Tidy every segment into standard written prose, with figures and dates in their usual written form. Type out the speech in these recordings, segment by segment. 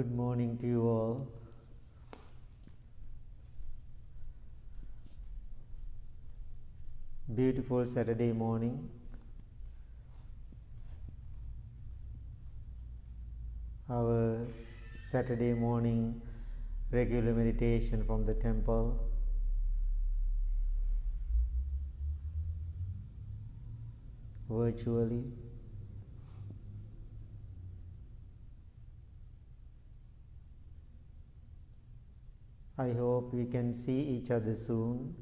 Good morning to you all. Beautiful Saturday morning. Our Saturday morning regular meditation from the temple. Virtually. I hope we can see each other soon.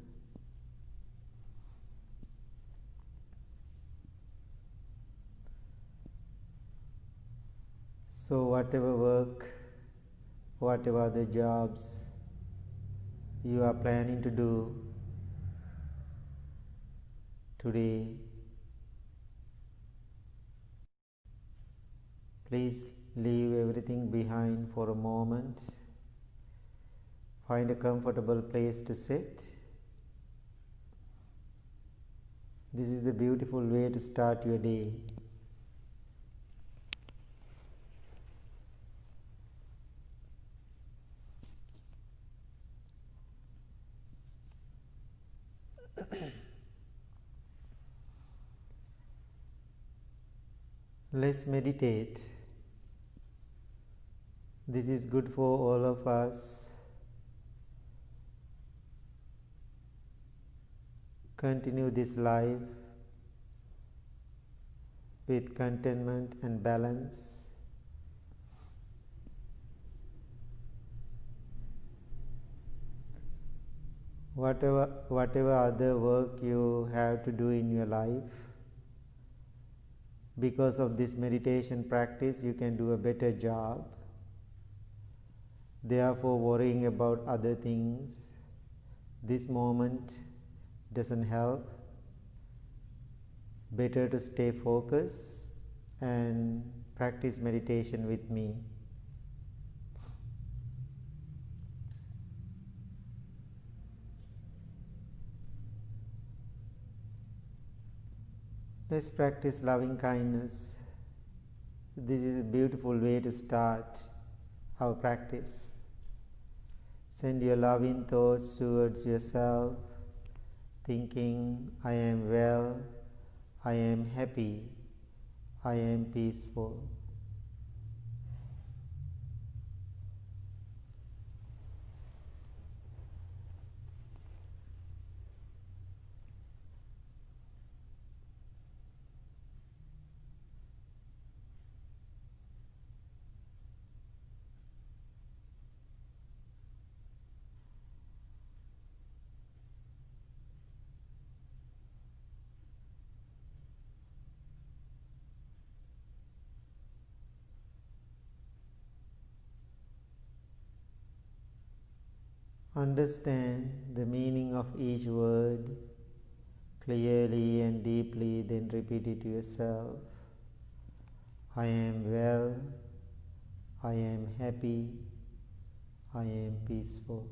So whatever work, whatever other jobs you are planning to do today, please leave everything behind for a moment. Find a comfortable place to sit. This is the beautiful way to start your day. Let's meditate. This is good for all of us. Continue this life with contentment and balance. Whatever other work you have to do in your life, because of this meditation practice, you can do a better job. Therefore, worrying about other things, this moment doesn't help. Better to stay focused and practice meditation with me. Let's practice loving kindness. This is a beautiful way to start our practice. Send your loving thoughts towards yourself, thinking, I am well, I am happy, I am peaceful. Understand the meaning of each word clearly and deeply, then repeat it to yourself. I am well, I am happy, I am peaceful.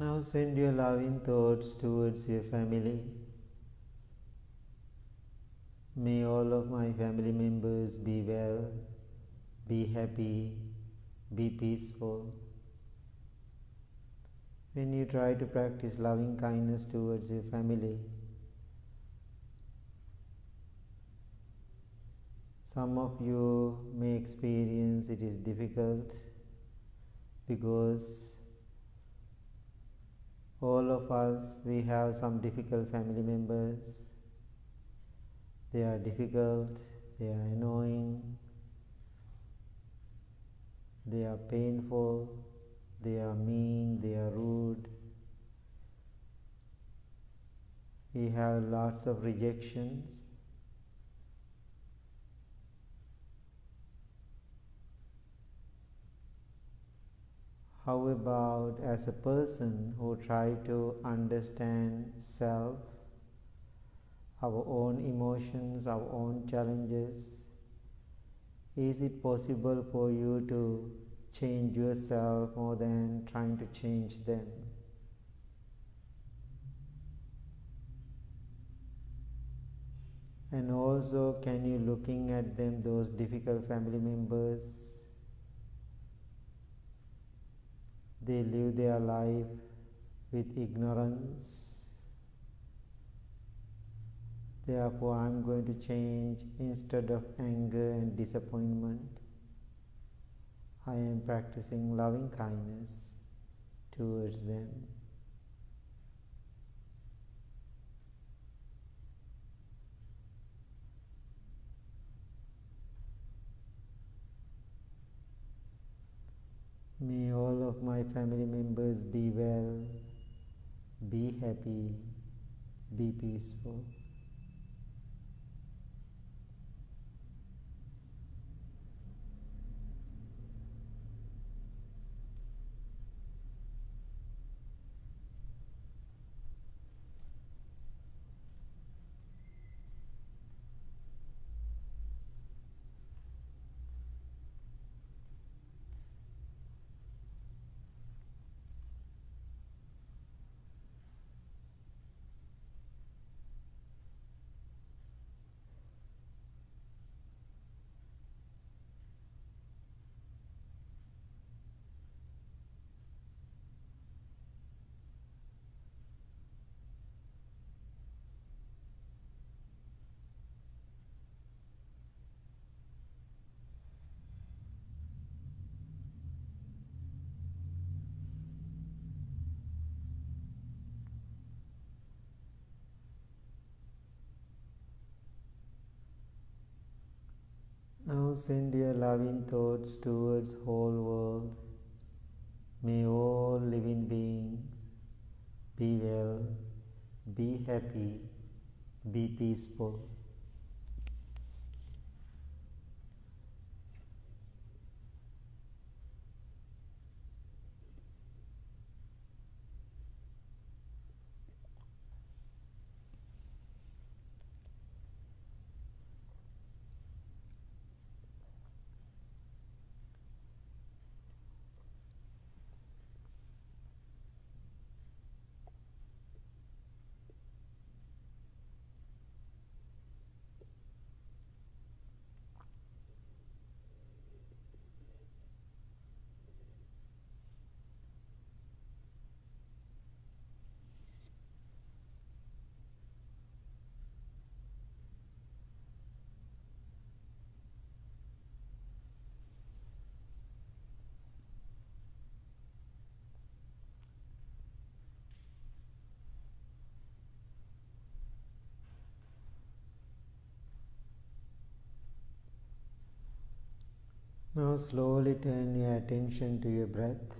Now send your loving thoughts towards your family. May all of my family members be well, be happy, be peaceful. When you try to practice loving kindness towards your family, some of you may experience it is difficult because all of us, we have some difficult family members. They are difficult, they are annoying, they are painful, they are mean, they are rude. We have lots of rejections. How about as a person who try to understand self, our own emotions, our own challenges? Is it possible for you to change yourself more than trying to change them? And also, can you looking at them, those difficult family members, they live their life with ignorance. Therefore, I am going to change. Instead of anger and disappointment, I am practicing loving kindness towards them. May all of my family members be well, be happy, be peaceful. Now send your loving thoughts towards whole world. May all living beings be well, be happy, be peaceful. Now slowly turn your attention to your breath.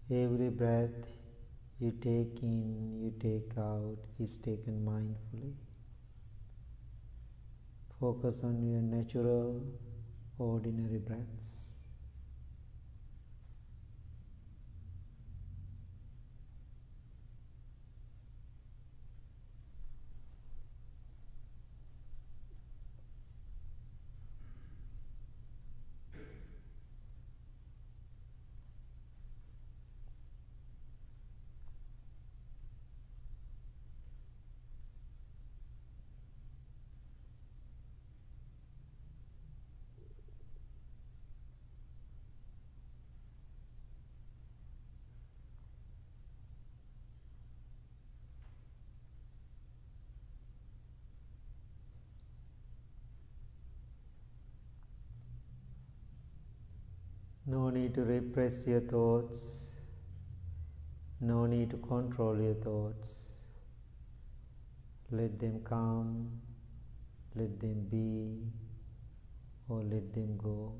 Every breath you take in, you take out is taken mindfully. Focus on your natural, ordinary breaths. No need to repress your thoughts. No need to control your thoughts. Let them come, let them be, or let them go.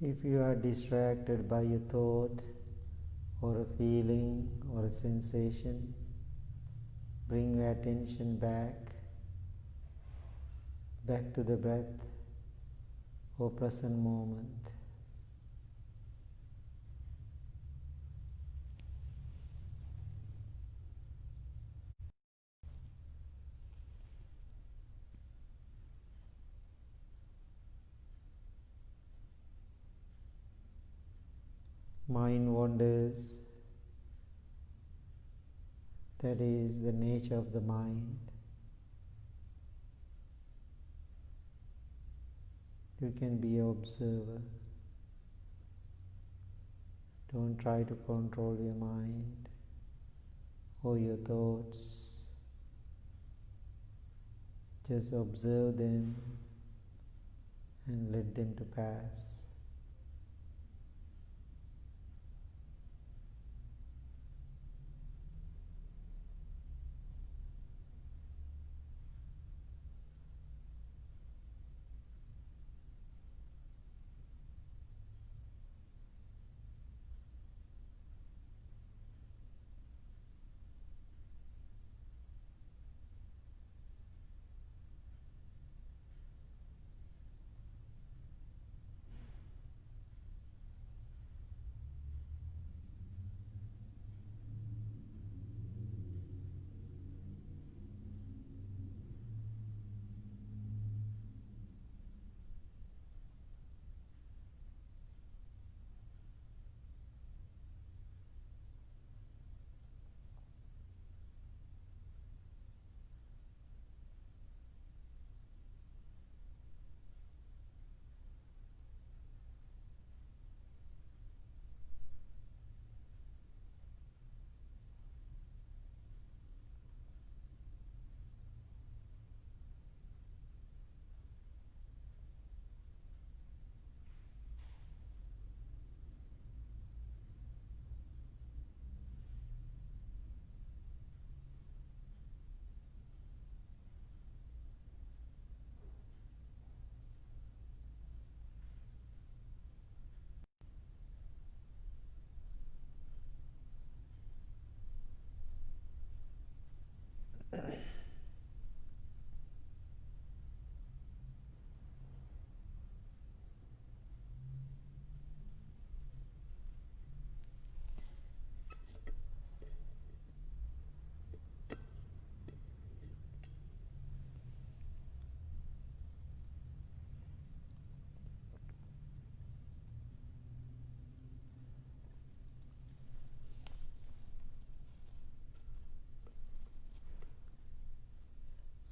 If you are distracted by a thought or a feeling or a sensation, bring your attention back to the breath or present moment. Mind wanders. That is the nature of the mind. You can be an observer. Don't try to control your mind or your thoughts. Just observe them and let them to pass.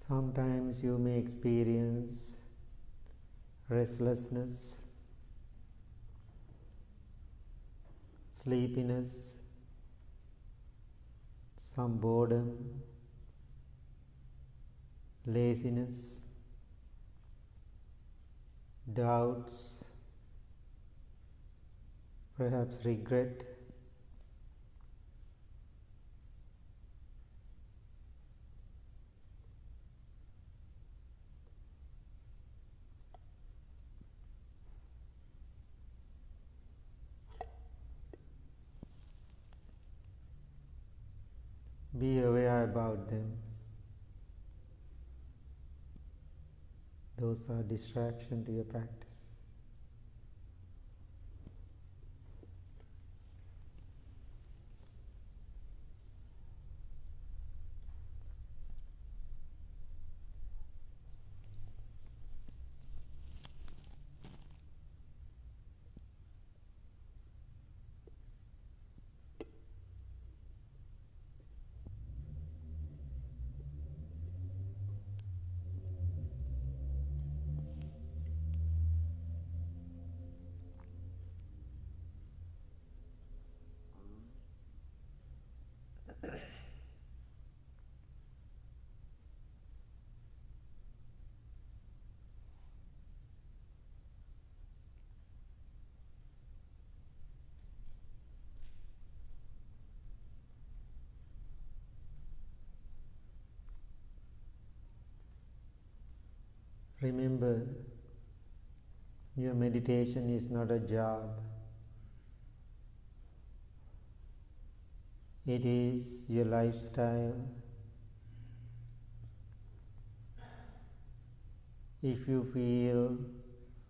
Sometimes you may experience restlessness, sleepiness, some boredom, laziness, doubts, perhaps regret. Be aware about them. Those are distraction to your practice. Remember, your meditation is not a job. It is your lifestyle. If you feel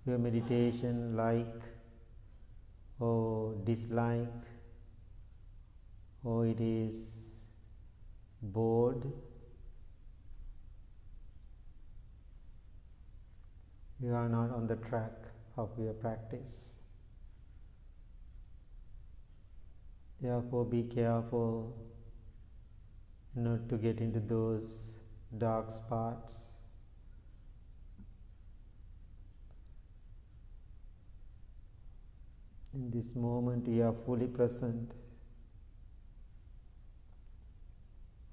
your meditation like or dislike, or it is bored, you are not on the track of your practice. Therefore, be careful not to get into those dark spots. In this moment, you are fully present.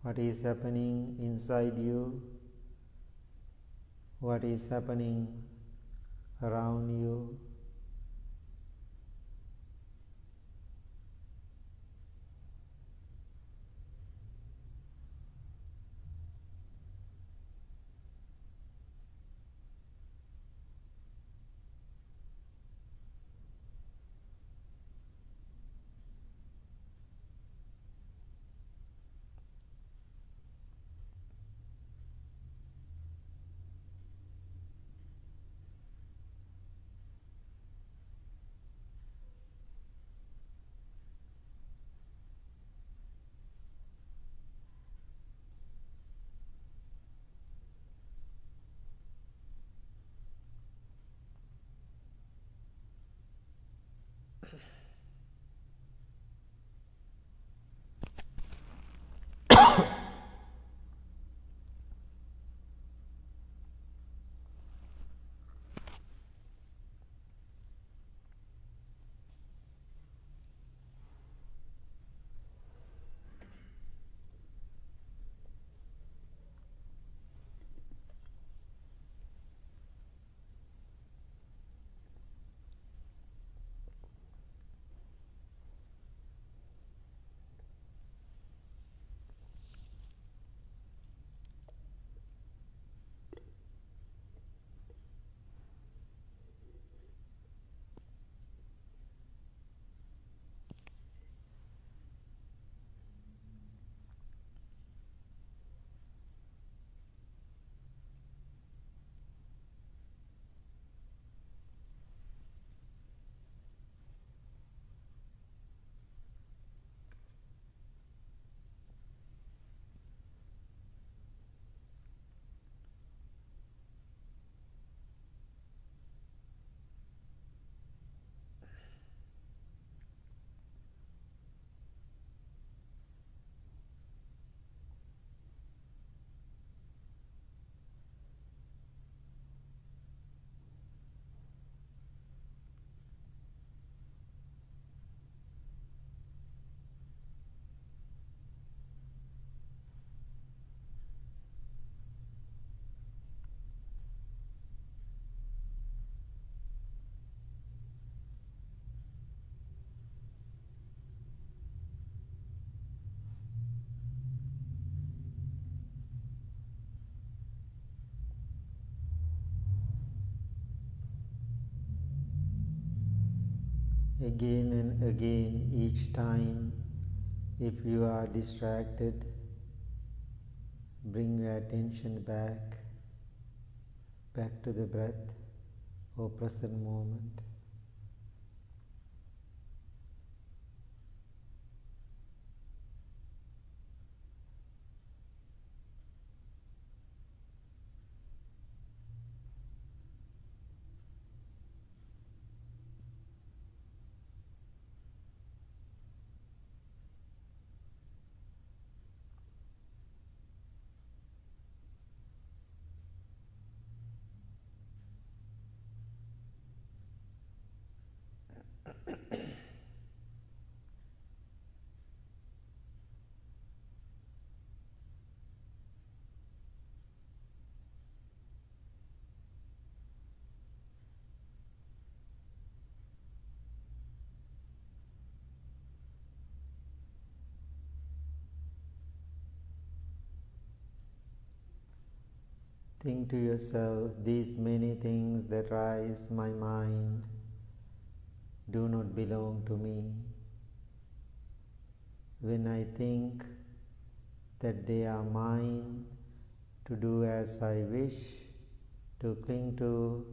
What is happening inside you? What is happening around you? Again and again, each time, if you are distracted, bring your attention back to the breath or present moment. Think to yourself, these many things that rise my mind do not belong to me. When I think that they are mine to do as I wish, to cling to,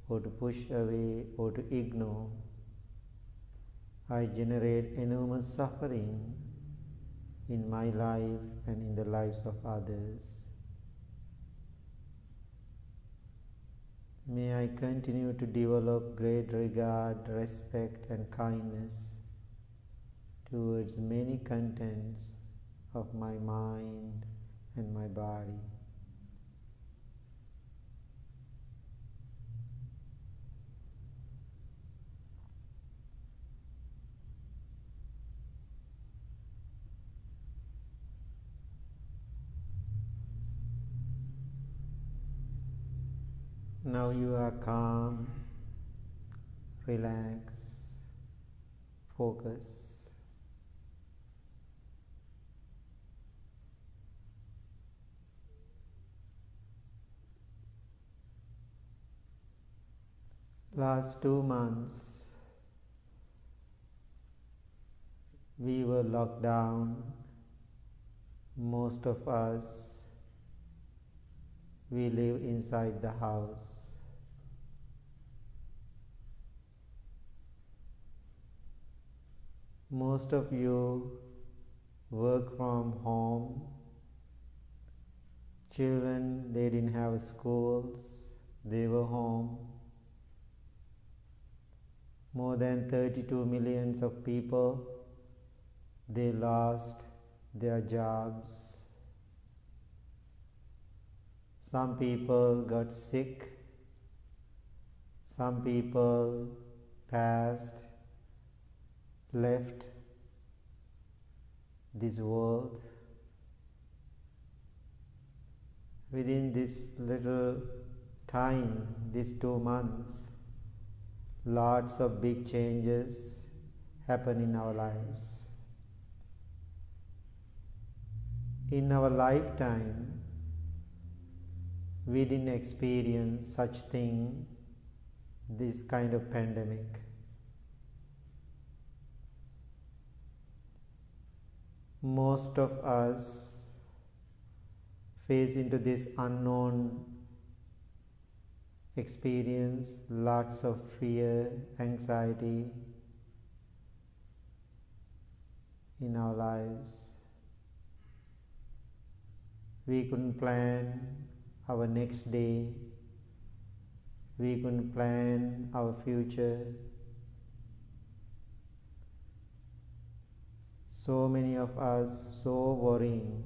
or to push away, or to ignore, I generate enormous suffering in my life and in the lives of others. May I continue to develop great regard, respect, and kindness towards many contents of my mind and my body. Now you are calm, relax, focus. Last 2 months, we were locked down. Most of us, we live inside the house. Most of you work from home. Children, they didn't have schools, they were home. More than 32 millions of people, they lost their jobs. Some people got sick, some people passed, left this world. Within this little time, these 2 months, lots of big changes happen in our lives. In our lifetime, we didn't experience such thing, this kind of pandemic. Most of us face into this unknown experience, lots of fear, anxiety in our lives. We couldn't plan our next day. We couldn't plan our future. So many of us so worrying.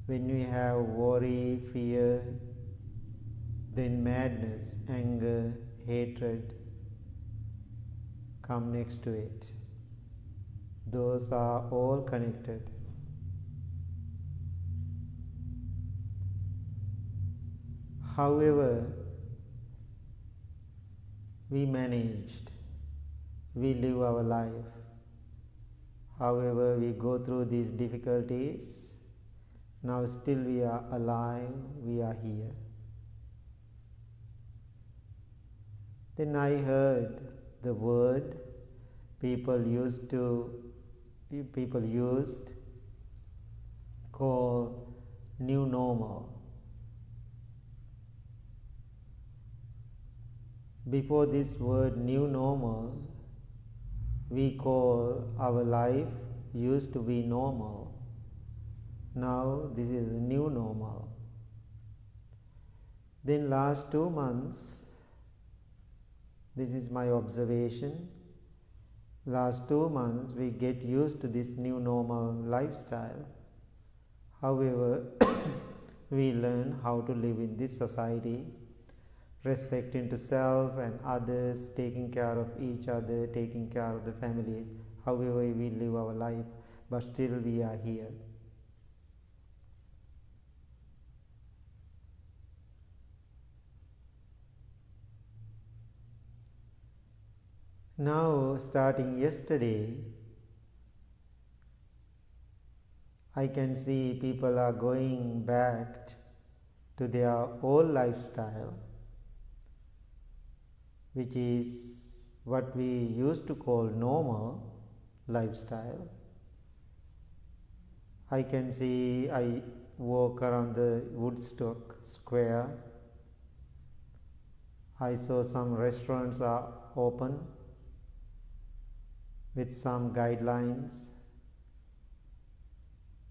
When we have worry, fear, then madness, anger, hatred come next to it. Those are all connected. However, we managed, we live our life. However, we go through these difficulties, now still we are alive, we are here. Then I heard the word people used call new normal. Before this word new normal, we call our life used to be normal. Now this is the new normal. Then last 2 months, this is my observation, last 2 months we get used to this new normal lifestyle. However, we learn how to live in this society, respecting to self and others, taking care of each other, taking care of the families, however we live our life, but still we are here. Now, starting yesterday, I can see people are going back to their old lifestyle, which is what we used to call normal lifestyle. I can see I walk around the Woodstock Square. I saw some restaurants are open with some guidelines.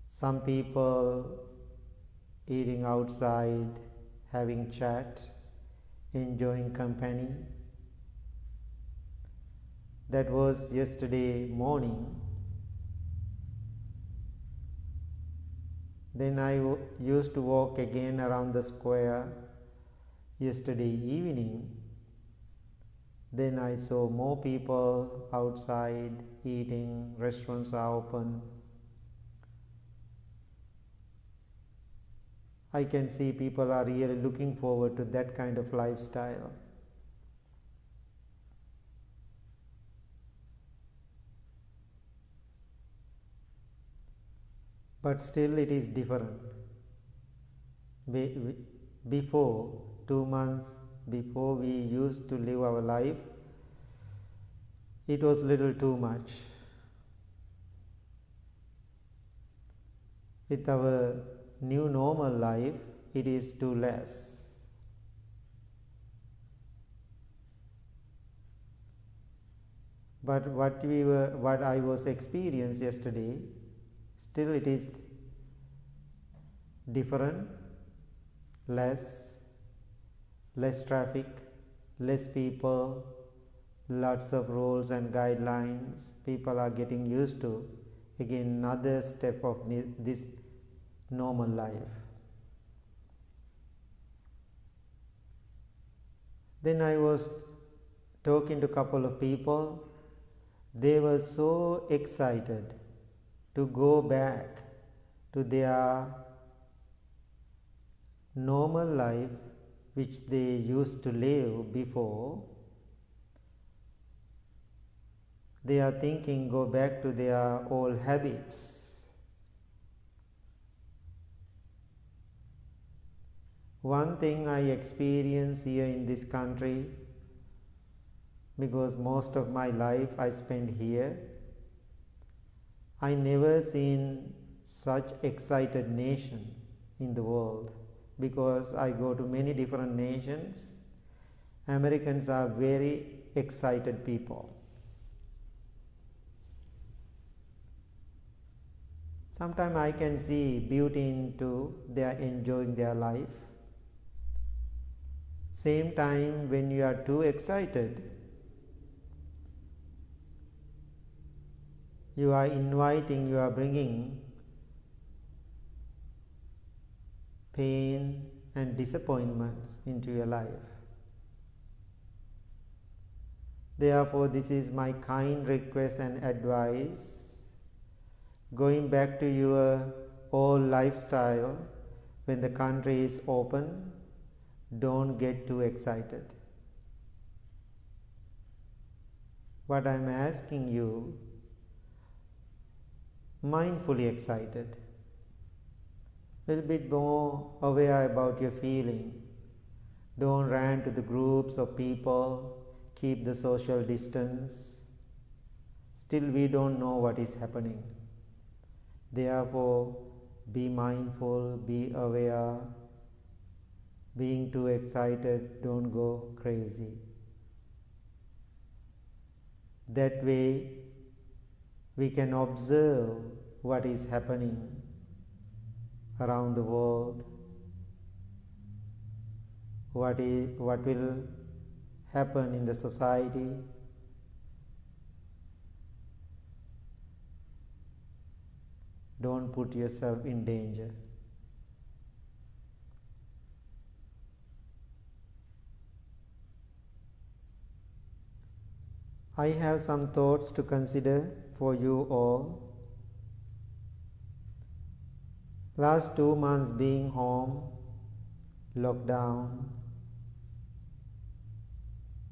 Some people eating outside, having chat, enjoying company. That was yesterday morning. Then I used to walk again around the square yesterday evening. Then I saw more people outside eating, restaurants are open. I can see people are really looking forward to that kind of lifestyle. But still it is different. Before 2 months, before we used to live our life, it was little too much. With our new normal life, it is too less. But what I was experiencing yesterday, still it is different, less traffic, less people, lots of rules and guidelines. People are getting used to, again, another step of this normal life. Then I was talking to a couple of people. They were so excited to go back to their normal life which they used to live before. They are thinking go back to their old habits. One thing I experience here in this country, because most of my life I spent here, I never seen such excited nation in the world, because I go to many different nations. Americans are very excited people. Sometimes I can see beauty into their enjoying their life. Same time, when you are too excited, you are bringing pain and disappointments into your life. Therefore, this is my kind request and advice. Going back to your old lifestyle when the country is open, don't get too excited. What I am asking you, mindfully excited, a little bit more aware about your feeling. Don't run to the groups of people, keep the social distance, still we don't know what is happening. Therefore, be mindful, be aware. Being too excited, don't go crazy. That way, we can observe what is happening around the world, what will happen in the society. Don't put yourself in danger. I have some thoughts to consider for you all. Last 2 months being home, lockdown.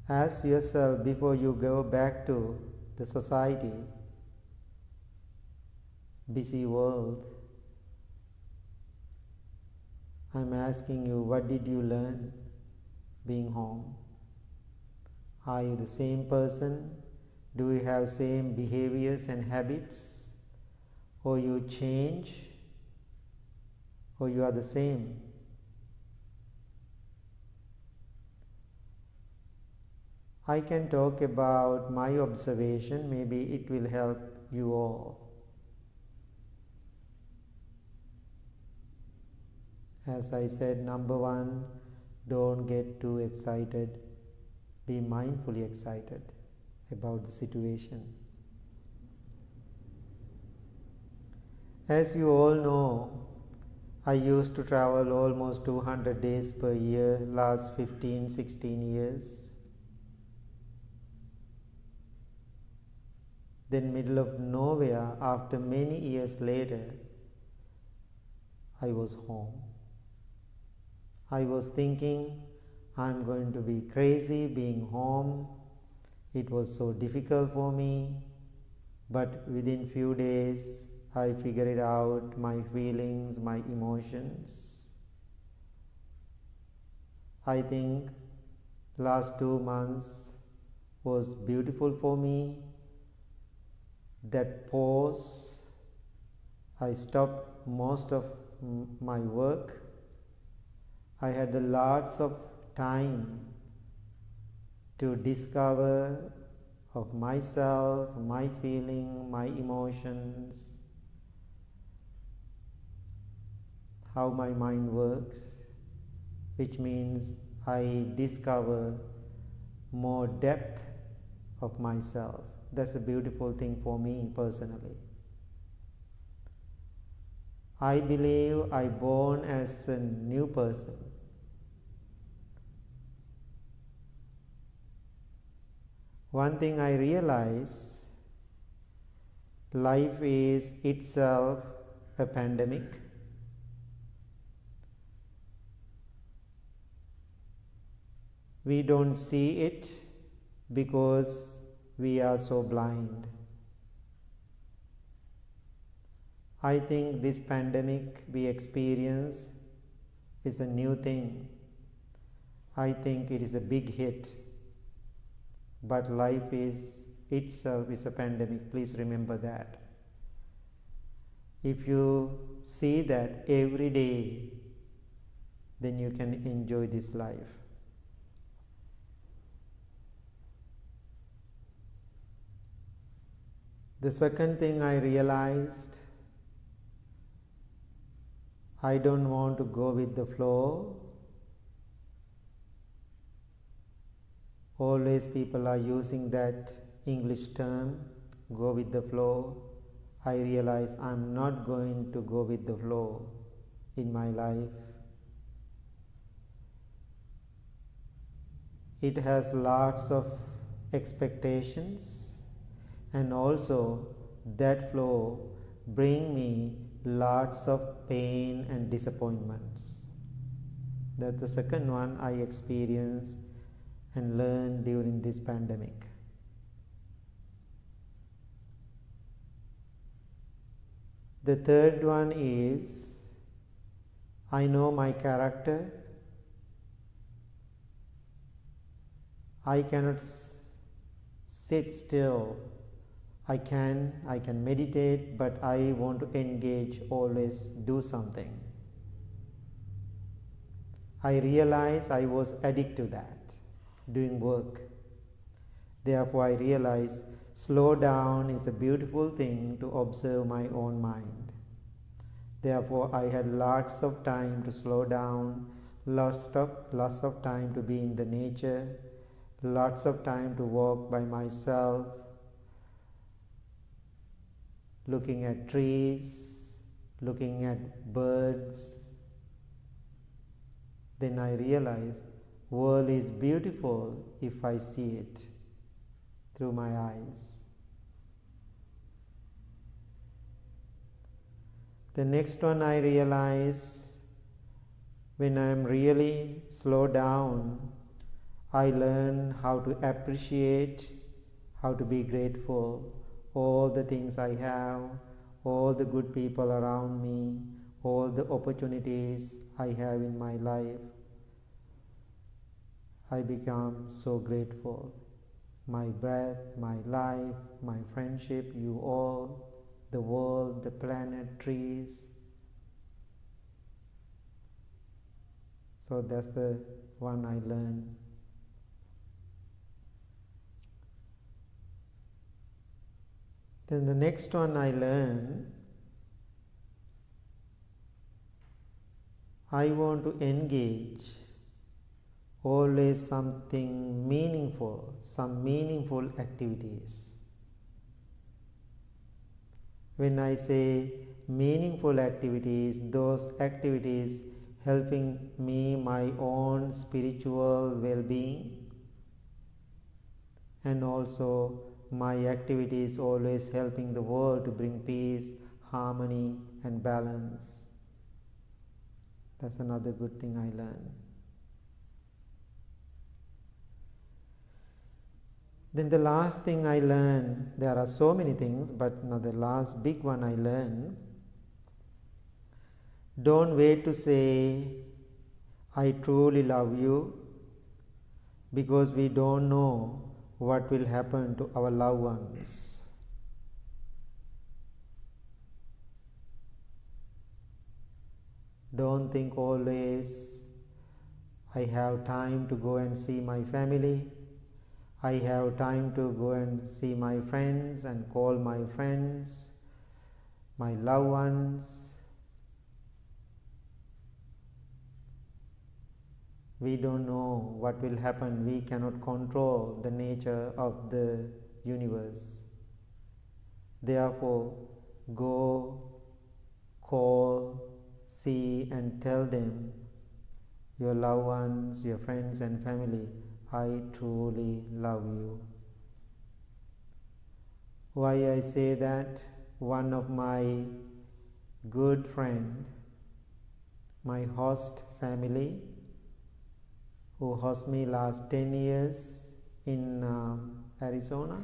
Ask yourself before you go back to the society, busy world. I'm asking you, what did you learn being home? Are you the same person? Do you have same behaviors and habits? Or you change? Or you are the same? I can talk about my observation, maybe it will help you all. As I said, number one, don't get too excited. Be mindfully excited about the situation. As you all know, I used to travel almost 200 days per year last 15-16 years. Then middle of nowhere, after many years later, I was home. I was thinking, I'm going to be crazy being home. It was so difficult for me. But within few days, I figured out my feelings, my emotions. I think last 2 months was beautiful for me. That pause, I stopped most of my work. I had lots of time to discover of myself, my feeling, my emotions, how my mind works, which means I discover more depth of myself. That's a beautiful thing for me personally. I believe I born as a new person. One thing I realize, life is itself a pandemic. We don't see it because we are so blind. I think this pandemic we experience is a new thing. I think it is a big hit. But life is itself is a pandemic. Please remember that. If you see that every day, then you can enjoy this life. The second thing I realized, I don't want to go with the flow. Always people are using that English term, go with the flow. I realize I'm not going to go with the flow in my life. It has lots of expectations, and also that flow bring me lots of pain and disappointments. That's the second one I experienced and learned during this pandemic. The third one is, I know my character. I cannot sit still. I can meditate, but I want to engage, always do something. I realized I was addicted to that, doing work. Therefore, I realized slow down is a beautiful thing to observe my own mind. Therefore, I had lots of time to slow down, lots of time to be in the nature, lots of time to walk by myself, looking at trees, looking at birds. Then I realized world is beautiful if I see it through my eyes. The next one I realize, when I am really slow down, I learn how to appreciate, how to be grateful, all the things I have, all the good people around me, all the opportunities I have in my life. I become so grateful. My breath, my life, my friendship, you all, the world, the planet, trees. So that's the one I learned. Then the next one I learned, I want to engage always something meaningful, some meaningful activities. When I say meaningful activities, those activities helping me my own spiritual well-being, and also my activities always helping the world to bring peace, harmony and balance. That's another good thing I learned. Then the last thing I learned, there are so many things, but now the last big one I learned, don't wait to say, I truly love you, because we don't know what will happen to our loved ones. Don't think always, I have time to go and see my family, I have time to go and see my friends and call my friends, my loved ones. We don't know what will happen. We cannot control the nature of the universe. Therefore, go, call, see and tell them, your loved ones, your friends and family, I truly love you. Why I say that? One of my good friend, my host family, who host me last 10 years in Arizona,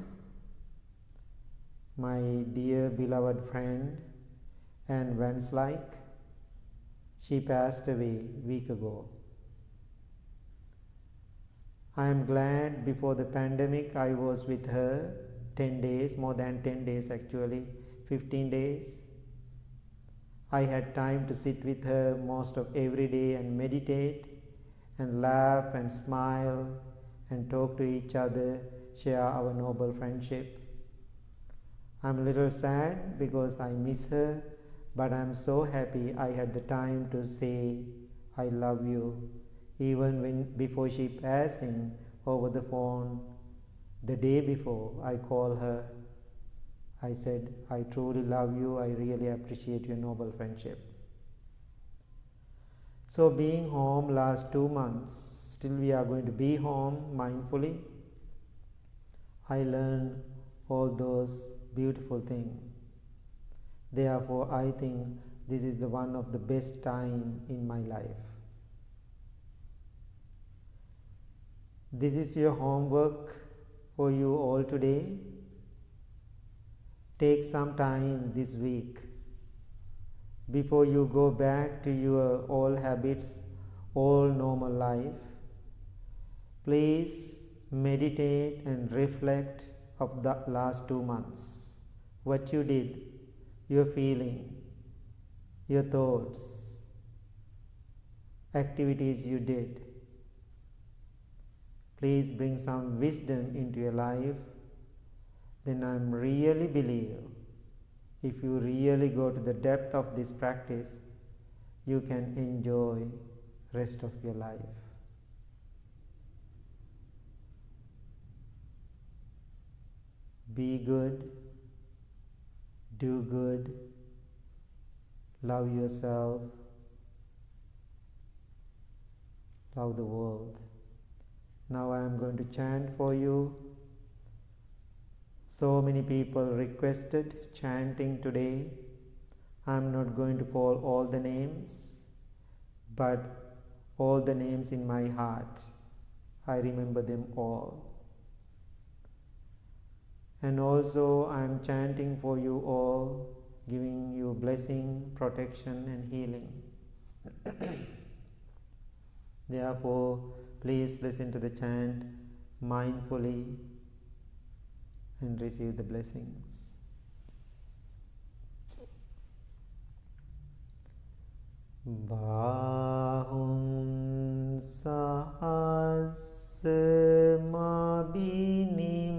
my dear beloved friend and Vanslyke, she passed away a week ago. I am glad before the pandemic I was with her 10 days, more than 10 days actually, 15 days. I had time to sit with her most of every day and meditate and laugh and smile and talk to each other, share our noble friendship. I'm a little sad because I miss her, but I'm so happy I had the time to say I love you. Even before she passing over the phone, the day before I called her, I said, I truly love you, I really appreciate your noble friendship. So being home last 2 months, still we are going to be home mindfully, I learned all those beautiful things. Therefore, I think this is the one of the best time in my life. This is your homework for you all today. Take some time this week before you go back to your old habits, old normal life. Please meditate and reflect of the last 2 months. What you did, your feeling, your thoughts, activities you did. Please bring some wisdom into your life. Then I really believe if you really go to the depth of this practice, you can enjoy rest of your life. Be good, do good, love yourself, love the world. Now I am going to chant for you. So many people requested chanting today. I am not going to call all the names, but all the names in my heart, I remember them all. And also I am chanting for you all, giving you blessing, protection and healing. Therefore, please listen to the chant mindfully and receive the blessings. Bahum sahasamabinim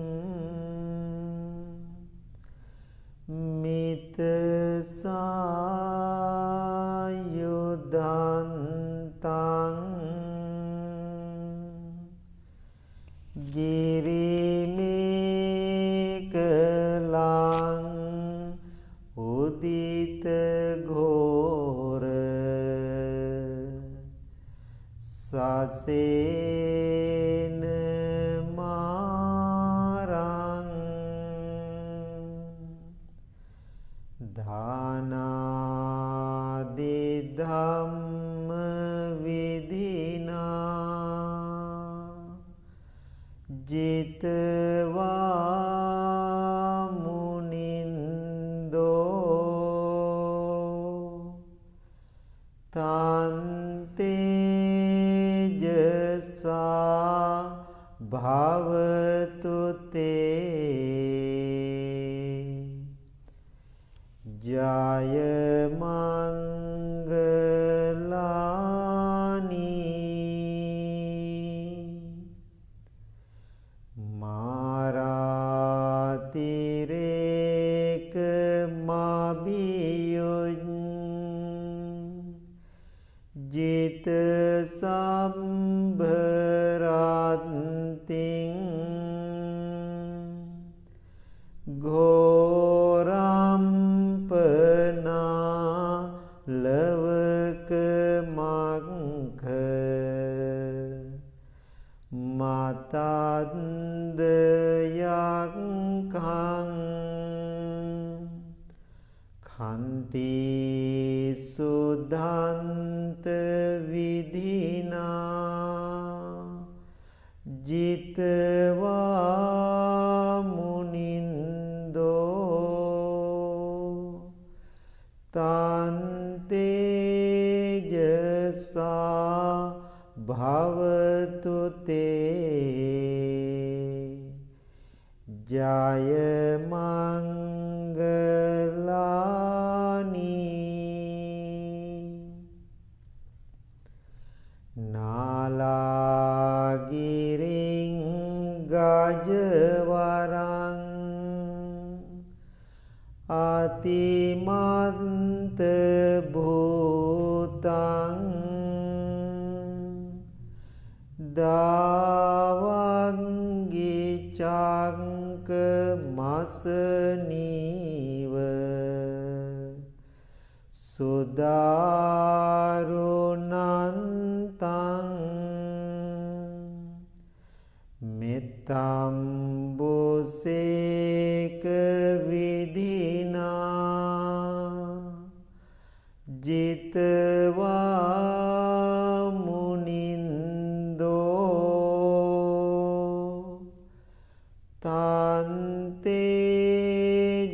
mitasayudhantang girimekalang udita ghora sasena marang dhanadi dhamma vidhina jitva munindo tante jasa bhavatu te jaya mangalani maratireka mabiyun jita sambharanting ghorampana lavaka magha matandayakkhang khanti sudhanta vidhina jitva munindo tante jasa bhavatu te jaya mangalani nalagiring gajavarang atimanta bhutang davangi cangka masaniva sudarunantang metambuseka vidhina jitva munindo tante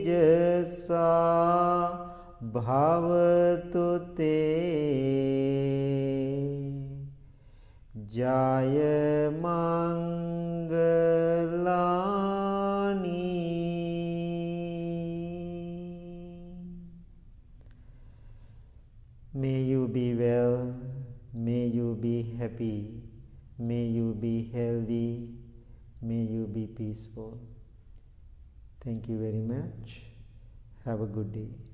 jasa bhavatu te jaya mangalani be well. May you be happy. May you be healthy. May you be peaceful. Thank you very much. Have a good day.